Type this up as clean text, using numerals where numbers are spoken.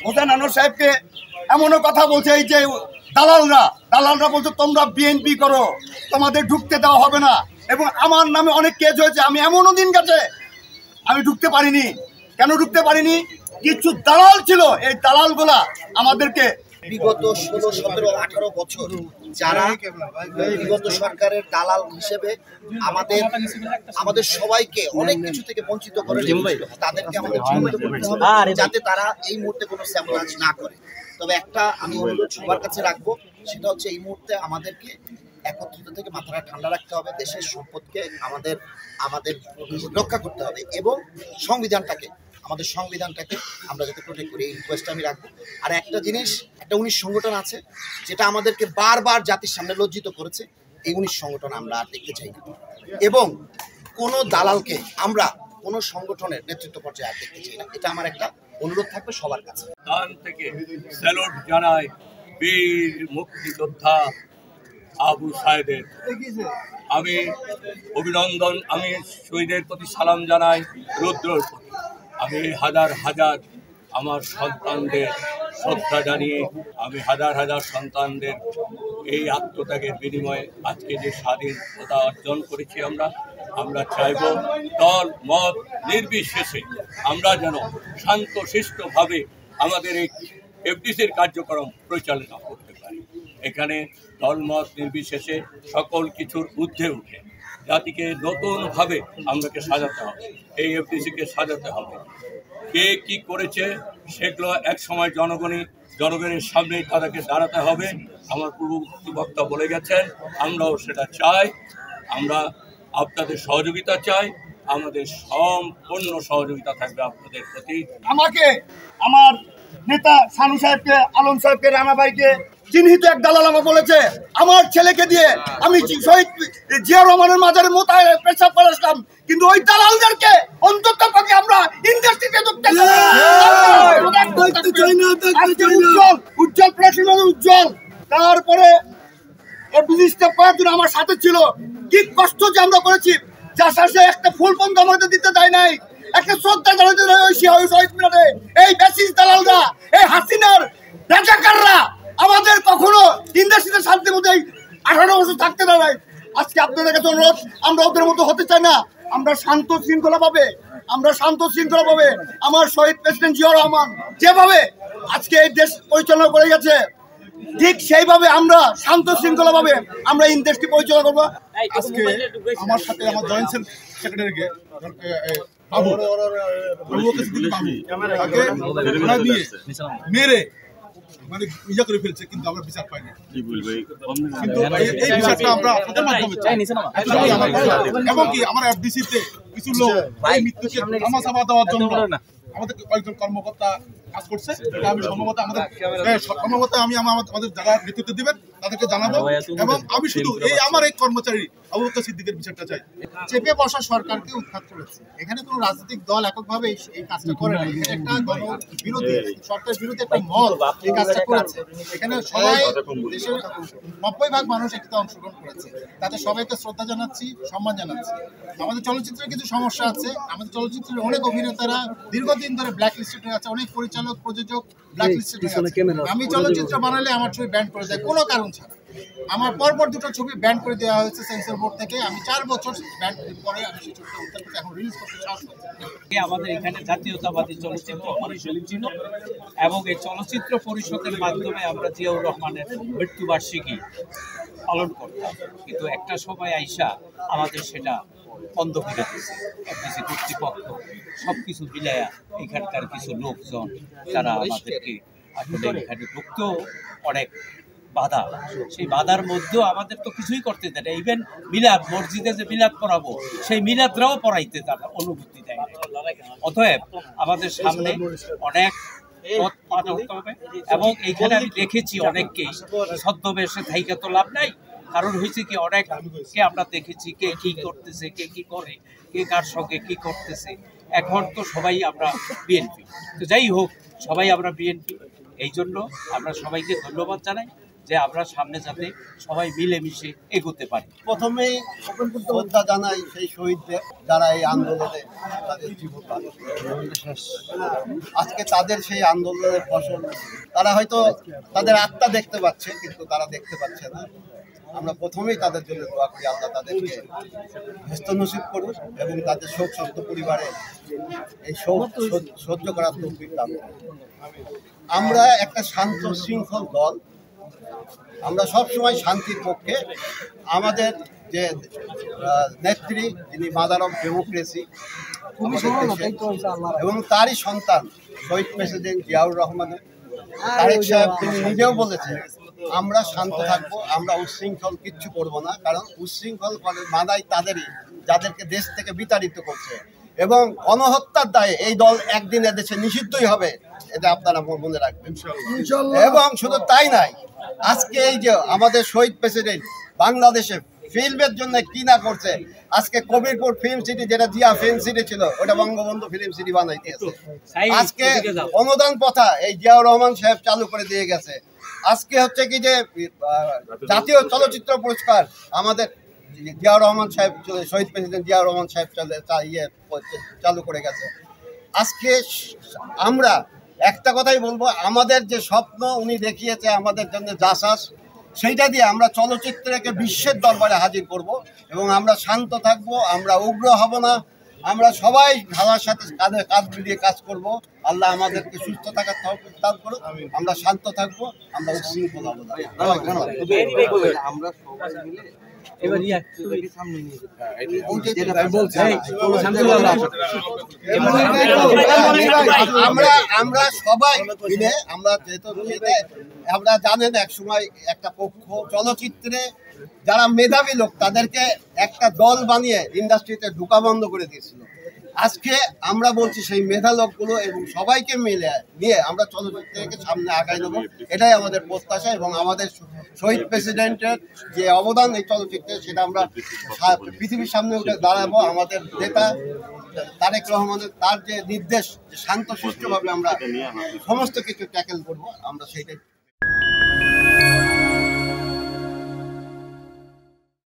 হোসেন আনোয়ার সাহেবকে এমনও কথা বলছে, এই যে দালালরা বলছে তোমরা বিএনপি করো, তোমাদের ঢুকতে দেওয়া হবে না, এবং আমার নামে অনেক কেস হয়েছে। আমি এমনও দিন গেছে আমি ঢুকতে পারিনি। কেন ঢুকতে পারিনি? কিছু দালাল ছিল, এই দালালগুলা আমাদেরকে বিগত 16, 17, 18 বছর যারা বিগত সরকারের দালাল হিসেবে আমাদের সবাইকে অনেক কিছু থেকে বঞ্চিত করে রেখেছিল, তাদেরকে আমাদের চিহ্নিত করতে হবে যাতে তারা এই মুহূর্তে কোনো স্যাবোটাজ না করে। তবে একটা আমি অনুরোধ সবার কাছে রাখবো, সেটা হচ্ছে এই মুহূর্তে আমাদেরকে একত্রিত থেকে মাথাটা ঠান্ডা রাখতে হবে, দেশের সম্পদকে আমাদের রক্ষা করতে হবে এবং আমাদের সংবিধানটাকে আমরা যাতে প্রোটেক্ট করি, এই রিকোয়েস্ট আমি রাখবো। আর একটা জিনিস, একটা 19 সংগঠন আছে যেটা আমাদেরকে বারবার জাতির সামনে লজ্জিত করেছে, এই 19 সংগঠন আমরা আর দেখতে চাই না, এবং কোনো দালালকে আমরা কোনো সংগঠনের নেতৃত্ব পর্যায়ে আর দেখতে চাই না। এটা আমার একটা অনুরোধ থাকবে সবার কাছে। দান থেকে স্যালুট জানাই বীর মুক্তিযোদ্ধা আবু সায়েদের। আমি অভিনন্দন, আমি শহীদের প্রতি সালাম জানাই, রুদ্রর প্রতি। আমি হাজার হাজার আমার সন্তানদের শ্রদ্ধা জানিয়ে আমি হাজার সন্তানদের এই আত্মত্যাগের বিনিময়ে আজকে যে স্বাধীনতা অর্জন করেছি আমরা চাইব দল মত নির্বিশেষে আমরা যেন শান্তশিষ্টভাবে আমাদের এই এফডিসির কার্যক্রম পরিচালনা করতে পারি। এখানে দলমত নির্বিশেষে সকল কিছুর ঊর্ধ্বে উঠে জাতিকে নতুনভাবে আমাকে সাজাতে হবে, এই এফডিসিকে সাজাতে হবে। কে কি করেছে সেগুলো এক সময় জনগণের সামনে তাদেরকে দাঁড়াতে হবে। আমার পূর্ববর্তী বক্তা বলে গেছেন, আমরাও সেটা চাই। আমরা আপনাদের সহযোগিতা চাই, আমাদের সম্পূর্ণ সহযোগিতা থাকবে আপনাদের প্রতি। আমাকে আমার নেতা সানু সাহেবকে, আলম সাহেবকে, রানা ভাইকে চিহ্নিত এক দালাল আমাকে বলেছে আমার ছেলেকে দিয়ে আমি শহীদ জিয়া রহমানের মাজারে মোতায় পেশাব করেছিলাম, কিন্তু ওই দালালদেরকে অন্তত পক্ষে আমরা ইন্ডাস্ট্রিতে ঢুকতে উজ্জ্বল প্রশ্ন উজ্জ্বল। তারপরে আমার সাথে ছিল, কি কষ্ট যে আমরা করেছি, যার সাথে একটা ফুল পর্যন্ত আমাদের দিতে দেয় নাই, একটা শ্রদ্ধা জানাতে দেয় ওই শহীদ মিনারে। এই ব্যাসিস দালালরা, এই হাসিনার রাজাকাররা আমাদের কখনো ইন্ডাস্ট্রিতে শান্তি মধ্যে 18 বছর থাকতে দেয় নাই। আজকে আপনাদের কাছে অনুরোধ, আমরা ওদের মতো হতে চাই না। আমরা শান্ত শৃঙ্খলা পাবে আমার শহীদ প্রেসিডেন্ট জিয়া রহমান যেভাবে আজকে এই দেশ পরিচালনা করে গেছে, ঠিক সেইভাবে আমরা শান্ত শৃঙ্খলা ভাবে আমরা ইন্ডাস্ট্রি পরিচালনা করবো। আজকে আমার সাথে আমার জয়েন্ট সেক্রেটারিকে মেরে মানে ইয়া করে ফেলছে, কিন্তু আমরা বিচার পাইনি। কিন্তু এই বিচারটা আমরা আপনাদের মাধ্যমে চাই, এবং কি আমার এফডিসিতে কিছু লোক এই মৃত্যুকে থামাচাপা দেওয়ার জন্য আমাদের কয়েকজন কর্মকর্তা কাজ করছে। আমি সম্ভবত আমি আমাদের যারা নেতৃত্ব দিবেন তাদেরকে জানাবো, এবং আমি শুধু আমার এই কর্মচারী আবু বকর সিদ্দিকের বিচারটা চাই। চেপে বসা সরকারকে উৎখাত করেছে। এখানে কোনো রাজনৈতিক দল এককভাবে এই কাজটা করে না, এখানে একটা বিরোধী সরকার বিরোধী একটা মত এই কাজটা করেছে। এখানে সবাই, দেশের 90% মানুষ এটাতে অংশগ্রহণ করেছে, তাতে সবাইকে শ্রদ্ধা জানাচ্ছি, সম্মান জানাচ্ছি। আমাদের চলচ্চিত্রের কিছু সমস্যা আছে, আমাদের চলচ্চিত্রের অনেক অভিনেতারা দীর্ঘদিন ধরে ব্ল্যাক লিস্টেড হয়ে আছে, অনেক পরিচালক প্রযোজক ব্ল্যাক লিস্টেড হয়ে আছে। আমি চলচ্চিত্র বানালে আমার ছবি ব্যান করে দেয় কোনো কারণ ছাড়া। আমার পরপর 2টো ছবি ব্যান করে দেওয়া হয়েছে সেন্সর বোর্ড থেকে। আমি 4 বছর ব্যান পরে আমি সেই ছবিটা উদ্ধার করতে এখন রিলিজ করতে সাহস করছি। আমাদের এখানে জাতীয়তাবাদী চলচ্চিত্র পরিষদ ছিল, এবং এই চলচ্চিত্র পরিষদের মাধ্যমে আমরা জিয়াউর রহমানের মৃত্যুবার্ষিকী পালন করতাম, কিন্তু একটা সময় আইসা আমাদের সেটা বন্ধ করে দিয়েছে এফডিসি কর্তৃপক্ষ। সব কিছু মিলাইয়া এখানকার কিছু লোকজন তারা আমাদেরকে আসলে এখানে ঢুকতেও অনেক বাধা, সেই বাধার মধ্যেও আমাদের তো কিছুই করতে দেয় না। ইভেন মিলাদ, মসজিদে যে মিলাদ পড়াবো সেই মিলাদরাও পড়াইতে তারা অনুমতি দেয় না। অতএব আমাদের সামনে অনেক পথ পার হতে হবে, এবং এইখানে আমি দেখেছি অনেককেই ছদ্মবেশে থাইকা তো লাভ নাই। কারণ হয়েছে কি, অনেককে আমরা দেখেছি কে কি করতেছে, কে কি করে, কে কার সঙ্গে কি করতেছে। এখন তো সবাই আমরা বিএনপি, তো যাই হোক সবাই আমরা বিএনপি, এই জন্য আমরা সবাইকে ধন্যবাদ জানাই। যে আমরা সামনে যাতে সবাই মিলেমিশে এগোতে পারি। প্রথমেই শ্রদ্ধা জানাই সেই শহীদদের যারা এই আন্দোলনে তাদের জীবন আজকে তাদের সেই আন্দোলনের ফসল তারা হয়তো তাদের আত্মা দেখতে পাচ্ছে, কিন্তু তারা দেখতে পাচ্ছে না। আমরা প্রথমেই তাদের জন্য দোয়া করি, আল্লাহ তাদেরকে ব্যস্ত নসিব করুন এবং তাদের শোক সন্ত পরিবারে এই শোক সহ্য করার তৌফিক দান করুন। আমরা একটা শান্ত শৃঙ্খল দল, আমরা সবসময় শান্তির পক্ষে। আমাদের যে নেত্রী যিনি মাদার অফ ডেমোক্রেসি এবং তারই সন্তান শহীদ প্রেসিডেন্ট জিয়াউর রহমানের তারেক সাহেব তিনি নিজেও বলেছেন আমরা শান্ত থাকবো, আমরা উচ্ছৃঙ্খল কিচ্ছু করব না, কারণ উচ্ছৃঙ্খল মাদাই তাদেরই যাদেরকে দেশ থেকে বিতাড়িত করছে এবং গণহত্যার দায়ে এই দল একদিন এদেশে নিষিদ্ধই হবে, এটা আপনারা মনে রাখবেন। এবং শুধু তাই নাই, আজকে এই যে আমাদের শহীদ প্রেসিডেন্ট বাংলাদেশে ফিল্মের জন্য কি না করছে, আজকে কবিরপুর ফিল্ম সিটি যেটা জিয়া ফিল্ম সিটি ছিল ওটা বঙ্গবন্ধু ফিল্ম সিটি বানাই দিয়েছে। আজকে অনুদান প্রথা এই জিয়াউর রহমান সাহেব চালু করে দিয়ে গেছে। আজকে হচ্ছে কি যে জাতীয় চলচ্চিত্র পুরস্কার আমাদের জিয়াউর রহমান সাহেব শহীদ প্রেসিডেন্ট জিয়াউর রহমান সাহেব চালু করে গেছে। আজকে আমরা একটা কথাই বলবো, আমাদের যে স্বপ্ন উনি দেখিয়েছে আমাদের জন্য জাসাস, সেইটা দিয়ে আমরা চলচ্চিত্রকে বিশ্বের দরবারে হাজির করব এবং আমরা শান্ত থাকব, আমরা উগ্র হব না, আমরা সবাই ঢালার সাথে কাঁধে কাঁধ মিলিয়ে কাজ করব। আল্লাহ আমাদেরকে সুস্থ থাকার তৌফিক দান করুন, আমরা শান্ত থাকব, আমরা উচ্ছৃঙ্খল হব না। আমরা সবাই মিলে আমরা সবাই মিলে আমরা জানেন এক সময় একটা পক্ষ চলচ্চিত্রে যারা মেধাবী লোক তাদেরকে একটা দল বানিয়ে ইন্ডাস্ট্রিতে ঢোকা বন্ধ করে দিয়েছিল। আজকে আমরা বলছি সেই মেধা লোকগুলো এবং সবাইকে মিলে নিয়ে আমরা চলচ্চিত্রকে সামনে আগাই নেব, এটাই আমাদের প্রত্যাশা। এবং আমাদের শহীদ প্রেসিডেন্টের যে অবদান এই চলচ্চিত্রে সেটা আমরা পৃথিবীর সামনে উঠে দাঁড়াবো। আমাদের নেতা তারেক রহমানের তার যে নির্দেশ শান্ত সুষ্ঠুভাবে আমরা সমস্ত কিছু ট্যাকেল করবো, আমরা সেইটাই